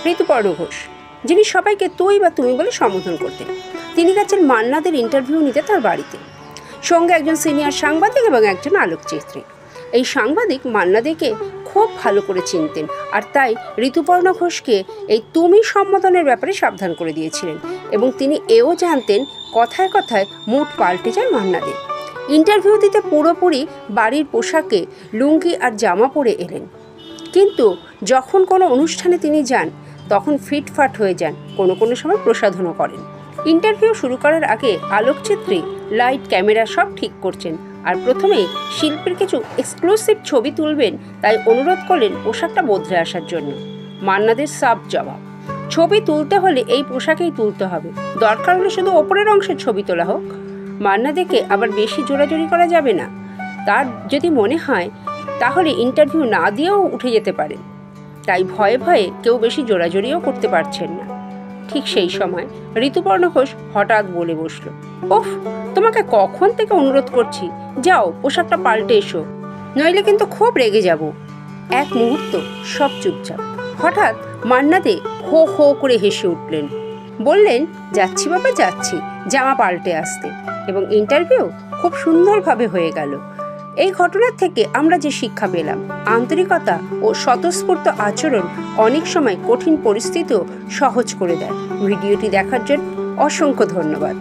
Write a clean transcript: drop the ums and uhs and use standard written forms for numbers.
ঋতুপর্ণ ঘোষ, যিনি সবাইকে তুই বা তুমি বলে সম্বোধন করতেন। তিনি গেছেন মান্নাদের ইন্টারভিউ নিতে তার বাড়িতে। সঙ্গে একজন সিনিয়র সাংবাদিক এবং একজন আলোকচিত্রী। এই সাংবাদিক মান্নাদেকে খুব ভালো করে চিনতেন, আর তাই ঋতুপর্ণ ঘোষকে এই তুমি সম্বোধনের ব্যাপারে সাবধান করে দিয়েছিলেন। এবং তিনি এও জানতেন কথায় কথায় মুড পাল্টে যায় মান্নাদের। ইন্টারভিউ দিতে পুরোপুরি বাড়ির পোশাকে লুঙ্গি আর জামা পরে এলেন, কিন্তু যখন কোনো অনুষ্ঠানে তিনি যান তখন ফিটফাট হয়ে যান, কোনো সময় প্রসাধনও করেন। ইন্টারভিউ শুরু করার আগে আলোকচিত্রী লাইট ক্যামেরা সব ঠিক করছেন, আর প্রথমেই শিল্পীর কিছু এক্সক্লুসিভ ছবি তুলবেন, তাই অনুরোধ করলেন পোশাকটা বদলে আসার জন্য। মান্নাদের সাফ জবাব, ছবি তুলতে হলে এই পোশাকেই তুলতে হবে, দরকার হলে শুধু ওপরের অংশের ছবি তোলা হোক। মান্নাদেকে আবার বেশি জোরাজোরি করা যাবে না, তার যদি মনে হয় তাহলে ইন্টারভিউ না দিয়েও উঠে যেতে পারেন। তাই ভয়ে ভয়ে কেউ বেশি জোরাজোরিও করতে পারছেন না। ঠিক সেই সময় ঋতুপর্ণ ঘোষ হঠাৎ বলে বসল, ওফ, তোমাকে কখন থেকে অনুরোধ করছি, যাও পোশাকটা পাল্টে এসো, নইলে কিন্তু খুব রেগে যাব। এক মুহূর্ত সব চুপচাপ। হঠাৎ মান্নাদে হো হো করে হেসে উঠলেন, বললেন, যাচ্ছি বাবা যাচ্ছি জামা পাল্টে আসতে। এবং ইন্টারভিউ খুব সুন্দরভাবে হয়ে গেল। এই ঘটনার থেকে আমরা যে শিক্ষা পেলাম, আন্তরিকতা ও স্বতঃস্ফূর্ত আচরণ অনেক সময় কঠিন পরিস্থিতিও সহজ করে দেয়। ভিডিওটি দেখার জন্য অসংখ্য ধন্যবাদ।